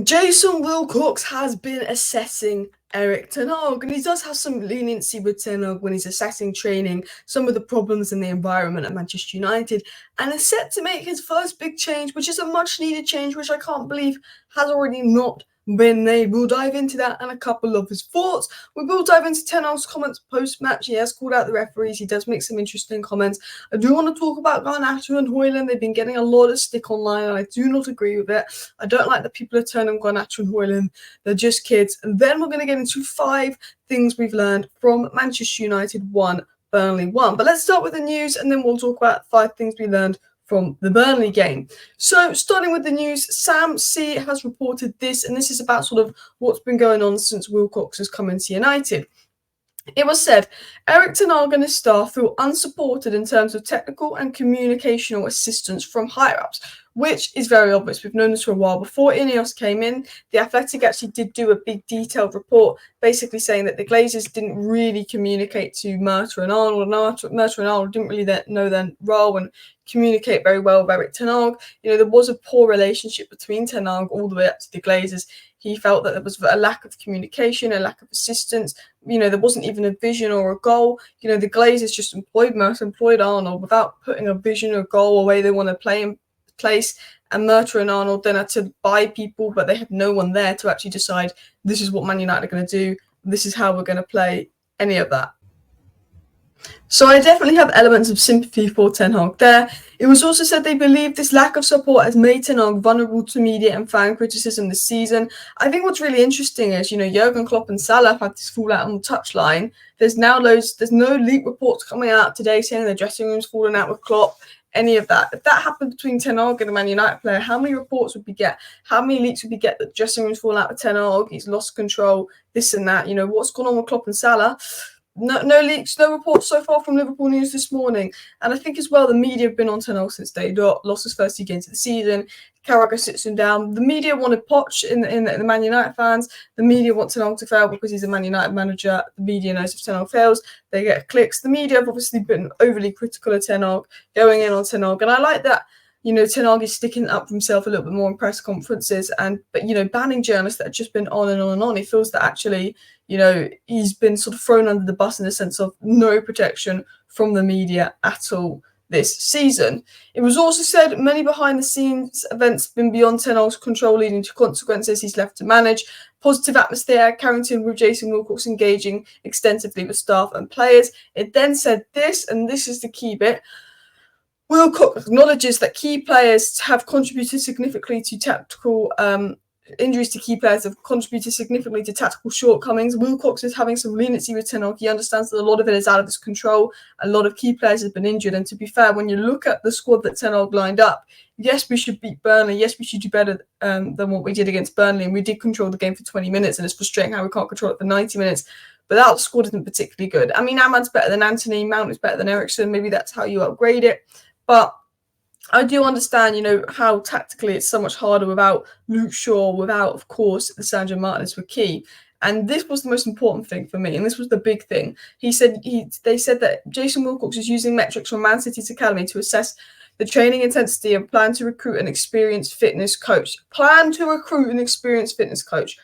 Jason Wilcox has been assessing Eric Ten Hag, and he does have some leniency with Ten Hag when he's assessing training, some of the problems in the environment at Manchester United, and is set to make his first big change, which is a much-needed change, which I can't believe has already not been made. We'll dive into that and a couple of his thoughts. We will dive into Ten Hag's comments post-match. He has called out the referees. He does make some interesting comments. I do want to talk about Garnacho and Højlund. They've been getting a lot of stick online, and I do not agree with it. I don't like that people are turning Garnacho and Højlund. They're just kids. And then we're going to get into 5 things we've learned from Manchester United 1, Burnley 1. But let's start with the news, and then we'll talk about 5 things we learned from the Burnley game. So starting with the news, Sam C has reported this, and this is about sort of what's been going on since Wilcox has come into United. It was said, Eric Ten Hag and his staff feel unsupported in terms of technical and communicational assistance from higher-ups, which is very obvious. We've known this for a while. Before Ineos came in, The Athletic actually did do a big detailed report basically saying that the Glazers didn't really communicate to Murta and Arnold, and Murta and Arnold didn't really know their role and communicate very well with Eric Ten Hag. There was a poor relationship between Ten Hag all the way up to the Glazers. He felt that there was a lack of communication, a lack of assistance. There wasn't even a vision or a goal. The Glazers just employed Murta, employed Arnold without putting a vision or goal or way they want to play in place. And Murta and Arnold then had to buy people, but they had no one there to actually decide this is what Man United are going to do. This is how we're going to play any of that. So I definitely have elements of sympathy for Ten Hag there. It was also said they believe this lack of support has made Ten Hag vulnerable to media and fan criticism this season. I think what's really interesting is, Jurgen Klopp and Salah have had this fallout on the touchline. There's no leak reports coming out today saying the dressing room's fallen out with Klopp, any of that. If that happened between Ten Hag and a Man United player, how many reports would we get? How many leaks would we get that the dressing room's fallen out with Ten Hag, he's lost control, this and that? What's gone on with Klopp and Salah? No leaks, no reports so far from Liverpool News this morning. And I think as well, the media have been on Ten Hag since day dot, lost his first 2 games of the season. Carragher sits him down. The media wanted Poch in the Man United fans. The media want Ten Hag to fail because he's a Man United manager. The media knows if Ten Hag fails, they get clicks. The media have obviously been overly critical of Ten Hag, going in on Ten Hag. And I like that, Ten Hag is sticking up for himself a little bit more in press conferences, but banning journalists that have just been on and on and on. He feels that actually, he's been sort of thrown under the bus in the sense of no protection from the media at all this season. It was also said many behind-the-scenes events have been beyond Ten Hag's control, leading to consequences he's left to manage. Positive atmosphere, Carrington with Jason Wilcox engaging extensively with staff and players. It then said this, and this is the key bit. Wilcox acknowledges that key players have contributed significantly to tactical injuries to key players have contributed significantly to tactical shortcomings. Wilcox is having some leniency with Ten Hag. He understands that a lot of it is out of his control. A lot of key players have been injured. And to be fair, when you look at the squad that Ten Hag lined up, yes, we should beat Burnley. Yes, we should do better than what we did against Burnley. And we did control the game for 20 minutes. And it's frustrating how we can't control it for 90 minutes. But that squad isn't particularly good. I mean, Ahmad's better than Anthony. Mount is better than Ericsson. Maybe that's how you upgrade it. But I do understand, how tactically it's so much harder without Luke Shaw, without, of course, the Sandro Martinez were key. And this was the most important thing for me, and this was the big thing. They said that Jason Wilcox is using metrics from Man City's academy to assess the training intensity and plan to recruit an experienced fitness coach. Plan to recruit an experienced fitness coach.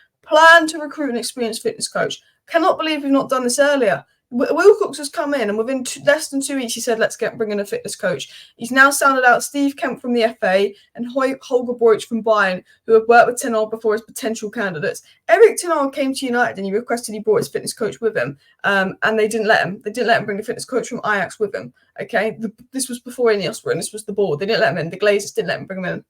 Cannot believe we've not done this earlier. Wilcox has come in, and within less than 2 weeks, he said, let's bring in a fitness coach. He's now sounded out Steve Kemp from the FA and Holger Borich from Bayern, who have worked with Ten Hag before as potential candidates. Eric Ten Hag came to United and he requested he brought his fitness coach with him, and they didn't let him. They didn't let him bring the fitness coach from Ajax with him. Okay, this was before Ineos were in. This was the board. They didn't let him in. The Glazers didn't let him bring him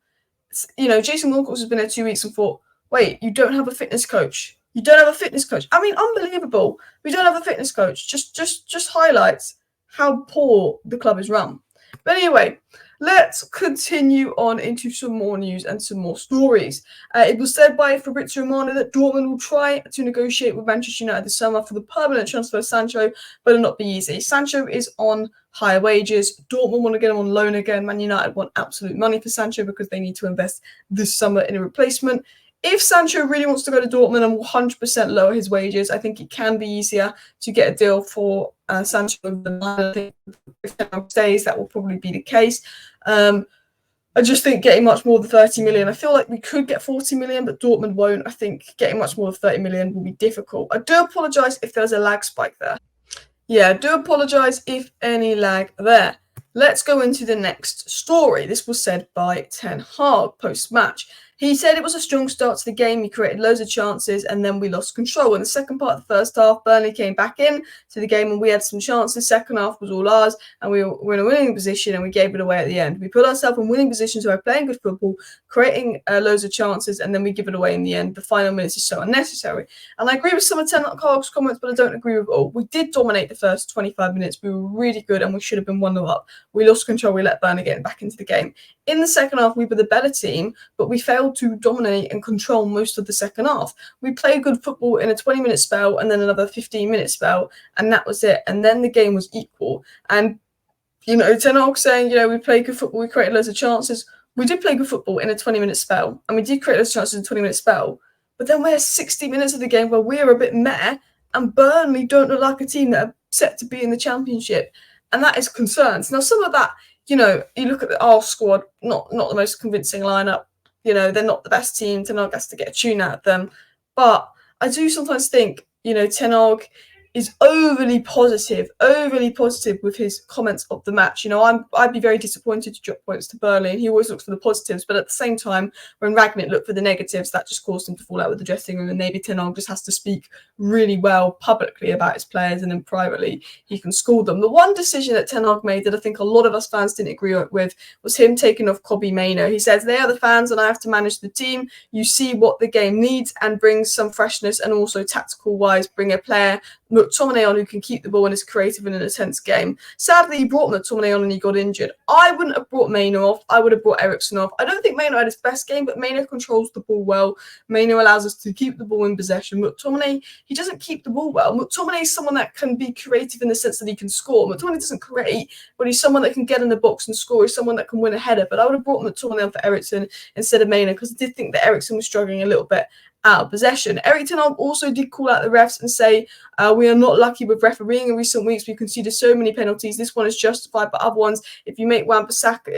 in. Jason Wilcox has been there 2 weeks and thought, wait, you don't have a fitness coach. You don't have a fitness coach. I mean, unbelievable. We don't have a fitness coach. Just highlights how poor the club is run. But anyway, let's continue on into some more news and some more stories. It was said by Fabrizio Romano that Dortmund will try to negotiate with Manchester United this summer for the permanent transfer of Sancho, but it'll not be easy. Sancho is on higher wages. Dortmund want to get him on loan again. Man United want absolute money for Sancho because they need to invest this summer in a replacement. If Sancho really wants to go to Dortmund and will 100% lower his wages, I think it can be easier to get a deal for Sancho. I think if Sancho stays, that will probably be the case. I just think getting much more than 30 million, I feel like we could get 40 million, but Dortmund won't. I think getting much more than 30 million will be difficult. I do apologise if there's a lag spike there. Yeah, I do apologise if any lag there. Let's go into the next story. This was said by Ten Hag post-match. He said it was a strong start to the game. We created loads of chances and then we lost control. In the second part of the first half, Burnley came back in to the game and we had some chances. Second half was all ours and we were in a winning position and we gave it away at the end. We put ourselves in winning positions by playing good football, creating loads of chances, and then we give it away in the end. The final minutes is so unnecessary. And I agree with some of Ten Hag's comments, but I don't agree with all. We did dominate the first 25 minutes. We were really good and we should have been 1-0 up. We lost control. We let Burnley get back into the game. In the second half, we were the better team, but we failed to dominate and control most of the second half. We played good football in a 20-minute spell and then another 15-minute spell, and that was it. And then the game was equal. And, Ten Hag saying, we played good football, we created loads of chances. We did play good football in a 20-minute spell, and we did create those chances in a 20-minute spell. But then we're 60 minutes of the game where we're a bit meh, and Burnley don't look like a team that are set to be in the Championship. And that is concerns. Now, some of that, you look at our squad, not the most convincing lineup. They're not the best team. Ten Hag has to get a tune out of them. But I do sometimes think, Ten Hag is overly positive with his comments of the match. I'd be very disappointed to drop points to Burnley, and he always looks for the positives. But at the same time, when Rangnick looked for the negatives, that just caused him to fall out with the dressing room, and maybe Ten Hag just has to speak really well publicly about his players, and then privately he can scold them. The one decision that Ten Hag made that I think a lot of us fans didn't agree with was him taking off Kobbie Mainoo. He says, they are the fans and I have to manage the team. You see what the game needs and bring some freshness, and also tactical-wise, bring a player, McTominay, on who can keep the ball and is creative in an intense game. Sadly, he brought McTominay on and he got injured. I wouldn't have brought Mainoo off. I would have brought Eriksen off. I don't think Mainoo had his best game, but Mainoo controls the ball well. Mainoo allows us to keep the ball in possession. McTominay, he doesn't keep the ball well. McTominay is someone that can be creative in the sense that he can score. McTominay doesn't create, but he's someone that can get in the box and score. He's someone that can win a header. But I would have brought McTominay on for Eriksen instead of Mainoo, because I did think that Eriksen was struggling a little bit out of possession. Erik ten Hag also did call out the refs and say, we are not lucky with refereeing in recent weeks. We conceded so many penalties. This one is justified, but other ones, if you make Wan-Bissaka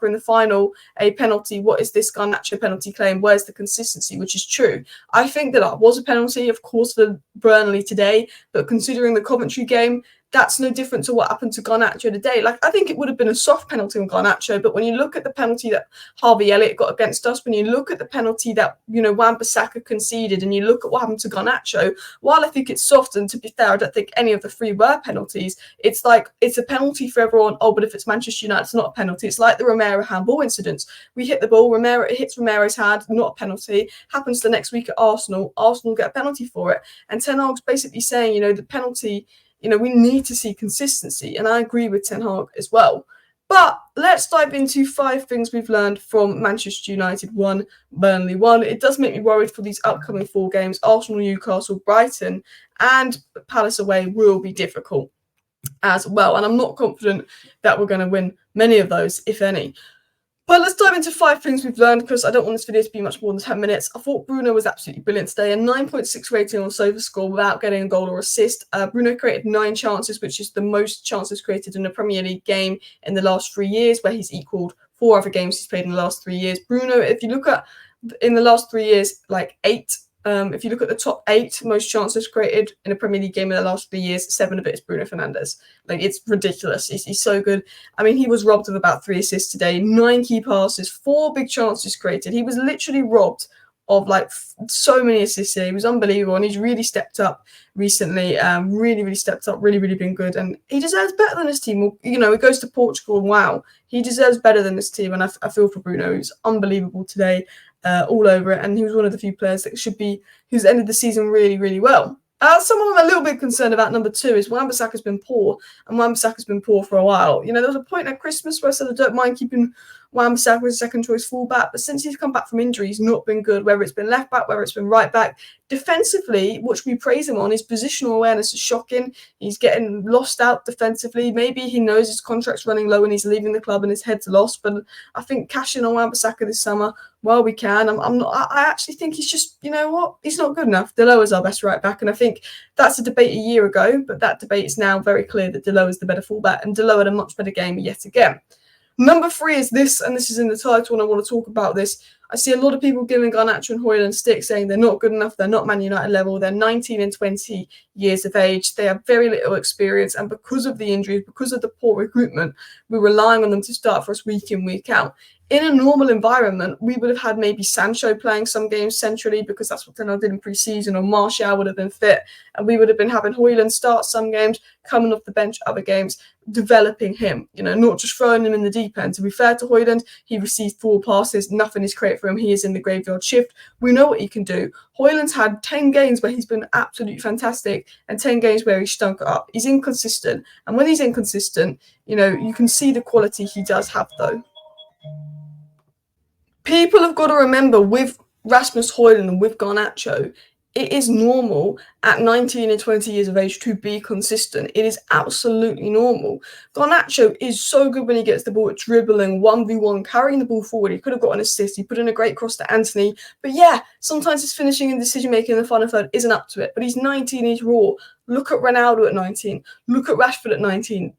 in the final a penalty, what is this Garnacho penalty claim? Where's the consistency? Which is true. I think that was a penalty, of course, for Burnley today, but considering the Coventry game, that's no different to what happened to Garnacho today. I think it would have been a soft penalty on Garnacho, but when you look at the penalty that Harvey Elliott got against us, when you look at the penalty that, Wan-Bissaka conceded, and you look at what happened to Garnacho, while I think it's soft, and to be fair, I don't think any of the three were penalties, it's a penalty for everyone. Oh, but if it's Manchester United, it's not a penalty. It's like the Romero handball incidents. We hit the ball, it hits Romero's hand, not a penalty. Happens the next week at Arsenal get a penalty for it. And Ten Hag's basically saying, the penalty, we need to see consistency, and I agree with Ten Hag as well. But let's dive into 5 things we've learned from Manchester United 1, Burnley 1. It does make me worried for these upcoming 4 games. Arsenal, Newcastle, Brighton, and Palace away will be difficult as well. And I'm not confident that we're going to win many of those, if any. But let's dive into 5 things we've learned, because I don't want this video to be much more than 10 minutes. I thought Bruno was absolutely brilliant today. A 9.6 rating on SofaScore without getting a goal or assist. Bruno created 9 chances, which is the most chances created in a Premier League game in the last 3 years, where he's equalled 4 other games he's played in the last 3 years. Bruno, if you look at in the last 3 years, 8. If you look at the top 8 most chances created in a Premier League game in the last 3 years, 7 of it is Bruno Fernandes. It's ridiculous. He's so good. I mean, he was robbed of about 3 assists today, 9 key passes, 4 big chances created. He was literally robbed of so many assists here. He was unbelievable, and he's really stepped up recently. Really stepped up. Really been good, and he deserves better than this team. He goes to Portugal, and wow, he deserves better than this team. And I feel for Bruno. He was unbelievable today, all over it, and he was one of the few players that who's ended the season really well. Someone I'm a little bit concerned about, number 2, is Wan-Bissaka's been poor, and Wan-Bissaka's been poor for a while. There was a point at Christmas where I said I don't mind keeping Wan-Bissaka as a second choice fullback, but since he's come back from injury, he's not been good, whether it's been left back, whether it's been right back. Defensively, which we praise him on, his positional awareness is shocking. He's getting lost out defensively. Maybe he knows his contract's running low and he's leaving the club and his head's lost, but I think cash in on Wan-Bissaka this summer while we can. I actually think he's just, he's not good enough. Delo is our best right back, and I think that's a debate a year ago, but that debate is now very clear that Delo is the better fullback, and Delo had a much better game yet again. Number 3 is this, and this is in the title, and I want to talk about this. I see a lot of people giving Garnacho and Højlund stick, saying they're not good enough, they're not Man United level, they're 19 and 20 years of age, they have very little experience, and because of the injuries, because of the poor recruitment, we're relying on them to start for us week in, week out. In a normal environment, we would have had maybe Sancho playing some games centrally because that's what Ten Hag did in pre-season, or Martial would have been fit, and we would have been having Højlund start some games, coming off the bench other games, developing him, not just throwing him in the deep end. To be fair to Højlund, he received 4 passes, nothing is created for him, he is in the graveyard shift. We know what he can do. Højlund's had 10 games where he's been absolutely fantastic and 10 games where he's stunk it up. He's inconsistent, and when he's inconsistent, you can see the quality he does have though. People have got to remember with Rasmus Højlund and with Garnacho, it is normal at 19 and 20 years of age to be consistent. It is absolutely normal. Garnacho is so good when he gets the ball, dribbling, 1v1, carrying the ball forward. He could have got an assist. He put in a great cross to Anthony. But yeah, sometimes his finishing and decision-making in the final third isn't up to it. But he's 19, he's raw. Look at Ronaldo at 19. Look at Rashford at 19.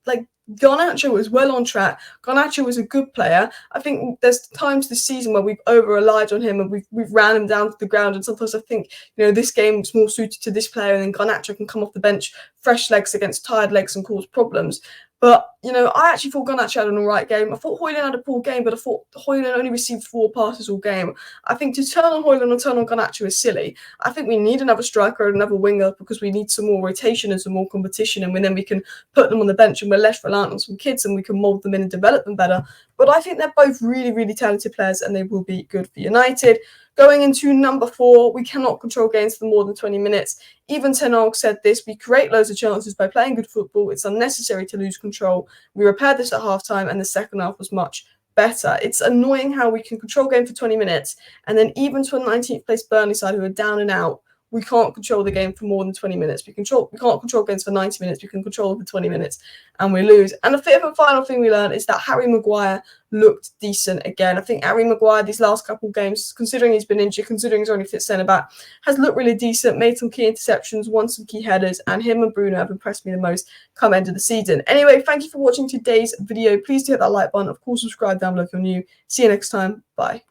Garnacho was well on track. Garnacho was a good player. I think there's times this season where we've over-relied on him and we've ran him down to the ground, and sometimes I think, this game is more suited to this player, and then Garnacho can come off the bench, fresh legs against tired legs, and cause problems. But, I actually thought Garnacho had an alright game. I thought Højlund had a poor game, but I thought Højlund only received 4 passes all game. I think to turn on Højlund and turn on Garnacho is silly. I think we need another striker and another winger because we need some more rotation and some more competition, and then we can put them on the bench and we're less reliant on some kids and we can mould them in and develop them better. But I think they're both really, really talented players and they will be good for United. Going into number 4, we cannot control games for more than 20 minutes. Even Ten Hag said this: we create loads of chances by playing good football. It's unnecessary to lose control. We repaired this at half-time and the second half was much better. It's annoying how we can control game for 20 minutes and then even to a 19th place Burnley side who are down and out, we can't control the game for more than 20 minutes. We can't control games for 90 minutes. We can control them for 20 minutes and we lose. And the 5th and final thing we learned is that Harry Maguire looked decent again. I think Harry Maguire, these last couple of games, considering he's been injured, considering he's only fit centre-back, has looked really decent, made some key interceptions, won some key headers, and him and Bruno have impressed me the most come end of the season. Anyway, thank you for watching today's video. Please do hit that like button. Of course, subscribe down below if you're new. See you next time. Bye.